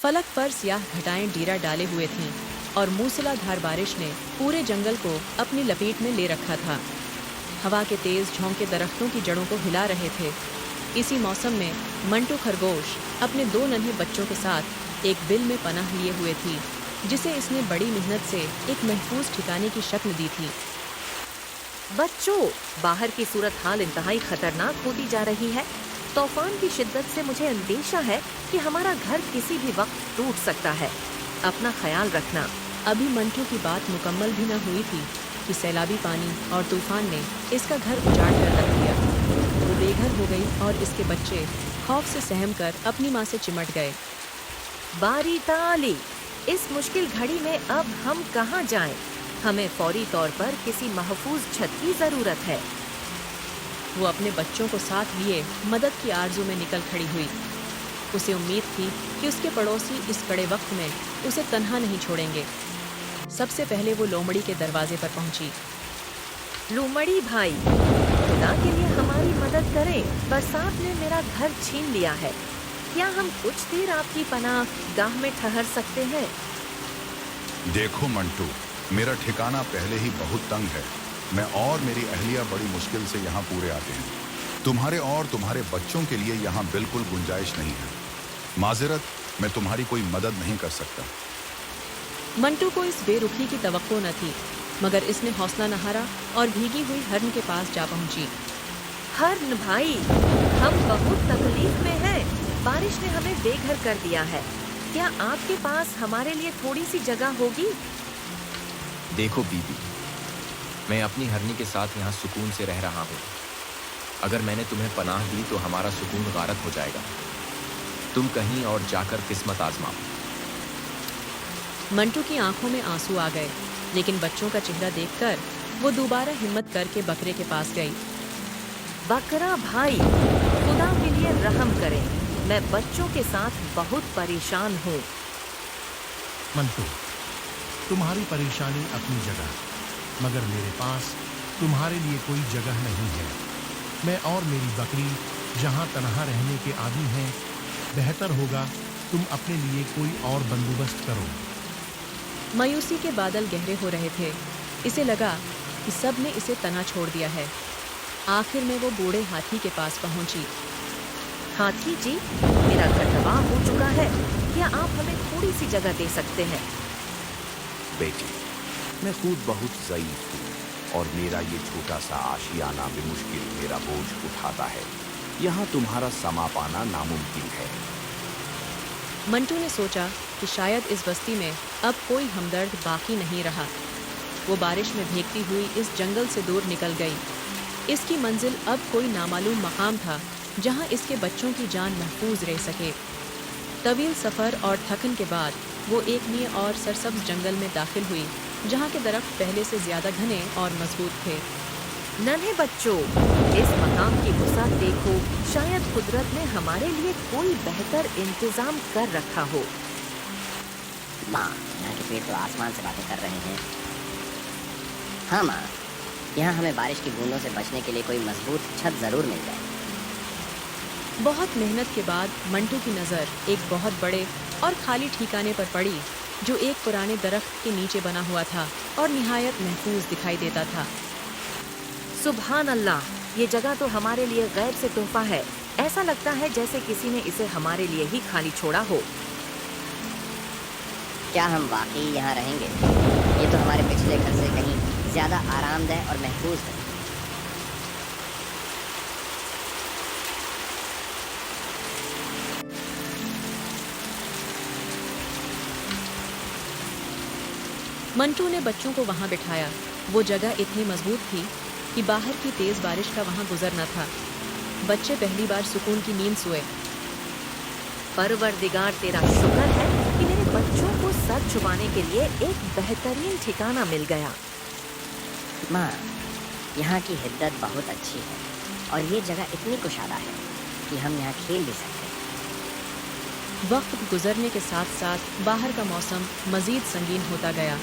फलक पर स्याह घटाएं डीरा डाले हुए थीं और मूसलाधार बारिश ने पूरे जंगल को अपनी लपेट में ले रखा था। हवा के तेज झोंके दरख्तों की जड़ों को हिला रहे थे। इसी मौसम में मंटू खरगोश अपने 2 नन्हे बच्चों के साथ एक बिल में पनाह लिए हुए थी, जिसे इसने बड़ी मेहनत से एक महफूज ठिकाने की शक्ल दी थी। बच्चों, बाहर की सूरत हाल इंतहाई खतरनाक होती जा रही है। तूफान की शिद्दत से मुझे अंदेशा है कि हमारा घर किसी भी वक्त टूट सकता है। अपना ख्याल रखना। अभी मंटू की बात मुकम्मल भी न हुई थी कि सैलाबी पानी और तूफान ने इसका घर उजाड़ कर रख दिया। वो बेघर हो गई और इसके बच्चे खौफ से सहम कर अपनी माँ से चिमट गए। बारी ताली, इस मुश्किल घड़ी में अब हम कहाँ जाएं? हमें फौरी तौर पर किसी महफूज छत की जरूरत है। वो अपने बच्चों को साथ लिए मदद की आरज़ू में निकल खड़ी हुई। उसे उम्मीद थी कि उसके पड़ोसी इस कड़े वक्त में उसे तन्हा नहीं छोड़ेंगे। सबसे पहले वो लोमड़ी के दरवाजे पर पहुंची। लोमड़ी भाई, खुदा के लिए हमारी मदद करें। बरसात ने मेरा घर छीन लिया है। क्या हम कुछ देर आपकी पनाह गाह में ठहर सकते हैं? देखो मंटू, मेरा ठिकाना पहले ही बहुत तंग है। मैं और मेरी अहलिया बड़ी मुश्किल से यहाँ पूरे आते हैं। तुम्हारे और तुम्हारे बच्चों के लिए यहाँ बिल्कुल गुंजाइश नहीं है। माजरत, मैं तुम्हारी कोई मदद नहीं कर सकता। मंटू को इस बेरुखी की तवक्को न थी, मगर इसने हौसला न हारा और भीगी हुई हर्न के पास जा पहुंची। हर्न भाई, हम बहुत तकलीफ में हैं। बारिश ने हमें बेघर कर दिया है। क्या आपके पास हमारे लिए थोड़ी सी जगह होगी? देखो बीबी, मैं अपनी हरनी के साथ यहाँ सुकून से रह रहा हूँ। अगर मैंने तुम्हें पनाह दी तो हमारा सुकून गारत हो जाएगा। तुम कहीं और जाकर किस्मत आजमाओ। मंटू की आंखों में आंसू आ गए, लेकिन बच्चों का चेहरा देखकर वो दोबारा हिम्मत करके बकरे के पास गई। बकरा भाई, खुदा के लिए रहम करें। मैं बच्चों के साथ बहुत परेशान हूँ। मंटू, तुम्हारी परेशानी अपनी जगह, मगर मेरे पास तुम्हारे लिए कोई जगह नहीं है। मैं और मेरी बकरी जहाँ तनहा रहने के आदी हैं, बेहतर होगा तुम अपने लिए कोई और बंदोबस्त करो। मायूसी के बादल गहरे हो रहे थे। इसे लगा कि सब ने इसे तना छोड़ दिया है। आखिर में वो बूढ़े हाथी के पास पहुंची। हाथी जी, मेरा घर तबाह हो चुका है। क्या आप हमें थोड़ी सी जगह दे सकते हैं? बेटी, मैं खुद बहुत ज़ईफ हूँ और मेरा ये छोटा सा आशियाना बेमुश्किल मेरा बोझ उठाता है। यहाँ तुम्हारा समा पाना नामुमकिन है। मंटू ने सोचा कि शायद इस बस्ती में अब कोई हमदर्द बाकी नहीं रहा। वो बारिश में भीगती हुई इस जंगल से दूर निकल गई। इसकी मंजिल अब कोई नामालूम मकाम था जहाँ इसके बच्चों की जान महफूज रह सके। तवील सफ़र और थकन के बाद वो एक नए और सरसब्ज जंगल में दाखिल हुई, जहाँ के दरख्त पहले से ज्यादा घने और मजबूत थे। नन्हे बच्चों, इस मकाम की वुसअत देखो। शायद कुदरत ने हमारे लिए कोई बेहतर इंतजाम कर रखा हो। माँ, यहाँ के पेड़ तो आसमान से बातें कर रहे हैं। हाँ माँ, यहाँ हमें बारिश की बूंदों से बचने के लिए कोई मजबूत छत जरूर मिल जाए। बहुत मेहनत के बाद मंटू की नज़र एक बहुत बड़े और खाली ठिकाने पर पड़ी, जो एक पुराने दरख्त के नीचे बना हुआ था और निहायत महफूज दिखाई देता था। सुभान अल्लाह, ये जगह तो हमारे लिए गैब से तोहफा है। ऐसा लगता है जैसे किसी ने इसे हमारे लिए ही खाली छोड़ा हो। क्या हम वाकई यहाँ रहेंगे? ये तो हमारे पिछले घर से कहीं ज्यादा आरामदेह और महफूज है। मंटू ने बच्चों को वहां बिठाया। वो जगह इतनी मजबूत थी कि बाहर की तेज बारिश का वहां गुजर न था। बच्चे पहली बार सुकून की नींद सोए। परवरदिगार, तेरा शुक्र है कि मेरे बच्चों को सर छुपाने के लिए एक बेहतरीन ठिकाना मिल गया। माँ, यहाँ की हिद्दत बहुत अच्छी है और ये जगह इतनी कुशादा है कि हम यहाँ खेल भी सकते हैं। वक्त गुजरने के साथ साथ बाहर का मौसम मजीद संगीन होता गया,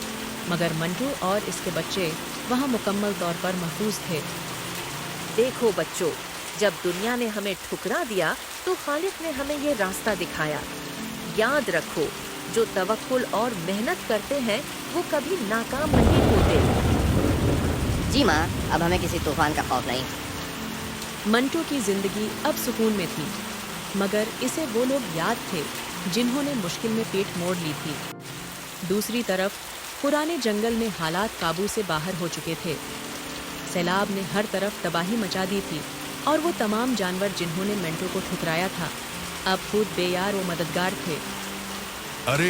मगर मंटू और इसके बच्चे वहाँ मुकम्मल तौर पर महफूज थे। देखो बच्चों, जब दुनिया ने हमें ठुकरा दिया तो खालिक ने हमें ये रास्ता दिखाया। याद रखो, जो तवक्कुल और मेहनत करते हैं वो कभी नाकाम नहीं होते। जी माँ, अब हमें किसी तूफान का खौफ नहीं। मंटू की जिंदगी अब सुकून में थी, मगर इसे वो लोग याद थे जिन्होंने मुश्किल में पेट मोड़ ली थी। दूसरी तरफ पुराने जंगल में हालात काबू से बाहर हो चुके थे। सैलाब ने हर तरफ तबाही मचा दी थी और वो तमाम जानवर जिन्होंने मंटू को ठुकराया था अब खुद बेयार व मददगार थे। अरे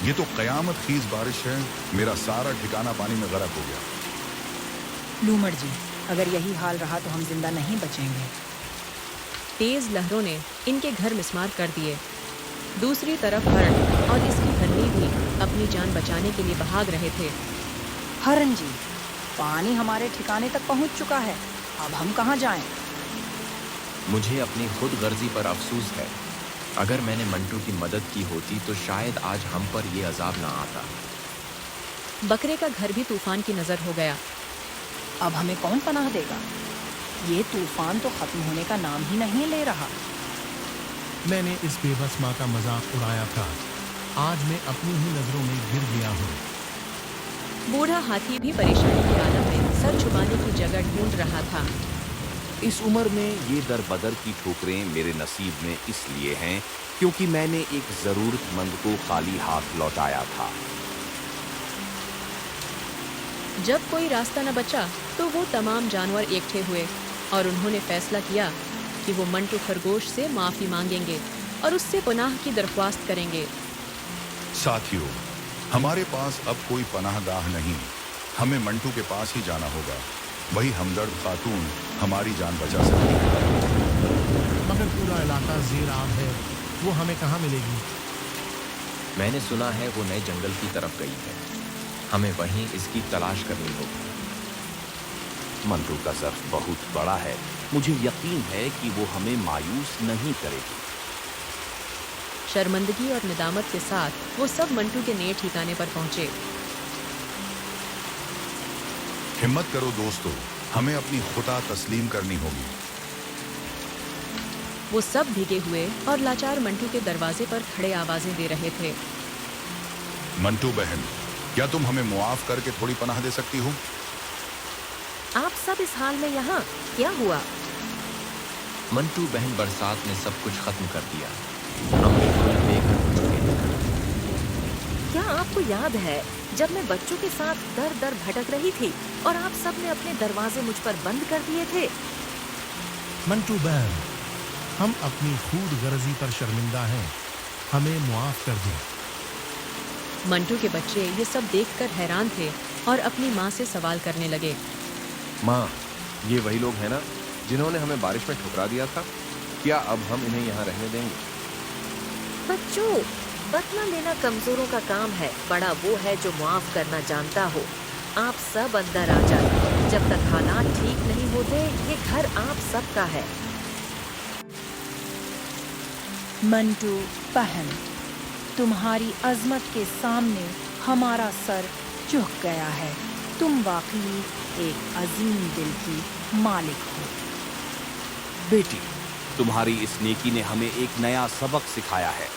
ये तो कयामत खीज बारिश है। मेरा सारा ठिकाना पानी में गरक हो गया। लूमड़ जी, अगर यही हाल रहा तो हम जिंदा नहीं बचेंगे। तेज लहरों ने इनके घर मिस्मार कर दिए। दूसरी तरफ हरण और इसकी हरनी भी अपनी जान बचाने के लिए भाग रहे थे। हरन जी, पानी हमारे ठिकाने तक पहुंच चुका है, अब हम कहाँ जाएं? मुझे अपनी खुद गर्जी पर अफसोस है। अगर मैंने मंटू की मदद की होती तो शायद आज हम पर ये अजाब ना आता। बकरे का घर भी तूफान की नजर हो गया। अब हमें कौन पनाह देगा? ये तूफान तो खत्म होने का नाम ही नहीं ले रहा। मैंने इस बेबस माँ का मजाक उड़ाया था, आज मैं अपनी ही नजरों में गिर गया हूँ। बूढ़ा हाथी भी परेशानी के आलम में सर छुपाने की जगह ढूंढ रहा था। इस उम्र में ये दर बदर की ठोकरें मेरे नसीब में इसलिए हैं क्योंकि मैंने एक जरूरतमंद को खाली हाथ लौटाया था। जब कोई रास्ता न बचा तो वो तमाम जानवर इकट्ठे हुए और उन्होंने फैसला किया कि वो मंटू खरगोश से माफी मांगेंगे और उससे पनाह की दरख्वास्त करेंगे। साथियों, हमारे पास अब कोई पनाहगाह नहीं। हमें मंटू के पास ही जाना होगा। वही हमदर्द खातून हमारी जान बचा सकती है। मगर पूरा इलाका ज़ेर आब है, वो हमें कहाँ मिलेगी? मैंने सुना है वो नए जंगल की तरफ गई है। हमें वहीं इसकी तलाश करनी होगी। मंटू का ज़र्फ बहुत बड़ा है, मुझे यकीन है कि वो हमें मायूस नहीं करेगी। शर्मिंदगी और निदामत के साथ वो सब मंटू के नए ठिकाने पर पहुंचे। हिम्मत करो दोस्तों, हमें अपनी खुदा तस्लीम करनी होगी। वो सब भीगे हुए और लाचार मंटू के दरवाजे पर खड़े आवाजें दे रहे थे। मंटू बहन, क्या तुम हमें मुआफ करके थोड़ी पनाह दे सकती हो? आप सब इस हाल में यहाँ क्या हुआ? मंटू बहन, बरसात ने सब कुछ खत्म कर दिया। हम बिल्कुल बेघर हो चुके हैं। क्या आपको याद है जब मैं बच्चों के साथ दर दर भटक रही थी और आप सब ने अपने दरवाजे मुझ पर बंद कर दिए थे? मंटू बहन, हम अपनी खुद गर्जी पर शर्मिंदा हैं, हमें मुआफ कर दें। मंटू के बच्चे ये सब देखकर हैरान थे और अपनी माँ से सवाल करने लगे। माँ, ये वही लोग हैं ना जिन्होंने हमें बारिश में ठुकरा दिया था? क्या अब हम इन्हें यहाँ रहने देंगे? बच्चों, बदला लेना कमजोरों का काम है, बड़ा वो है जो मुआफ करना जानता हो। आप सब अंदर आ जाए, जब तक हालात ठीक नहीं होते ये घर आप सब का है। मंटू बहन, तुम्हारी अजमत के सामने हमारा सर झुक गया है। तुम वाकई एक अजीम दिल की मालिक हो। बेटी, तुम्हारी इस नेकी ने हमें एक नया सबक सिखाया है।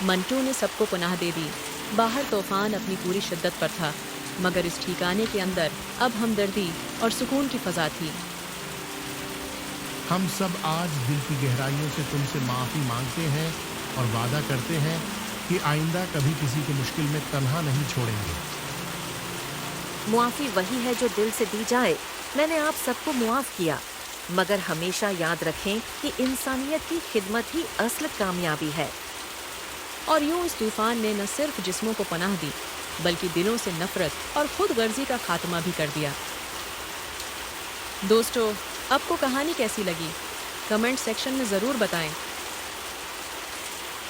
मंटू ने सबको पनाह दे दी। बाहर तूफान अपनी पूरी शिद्दत पर था, मगर इस ठिकाने के अंदर अब हमदर्दी और सुकून की फजा थी। हम सब आज दिल की गहराइयों से तुमसे माफ़ी मांगते हैं और वादा करते हैं कि आइंदा कभी किसी को मुश्किल में तन्हा नहीं छोड़ेंगे। मुआफ़ी वही है जो दिल से दी जाए। मैंने आप सबको मुआफ़ किया, मगर हमेशा याद रखें कि इंसानियत की खिदमत ही असल कामयाबी है। और यूं इस तूफान ने न सिर्फ जिस्मों को पनाह दी, बल्कि दिलों से नफरत और खुद गर्जी का खात्मा भी कर दिया। दोस्तों, आपको कहानी कैसी लगी? कमेंट सेक्शन में ज़रूर बताएं।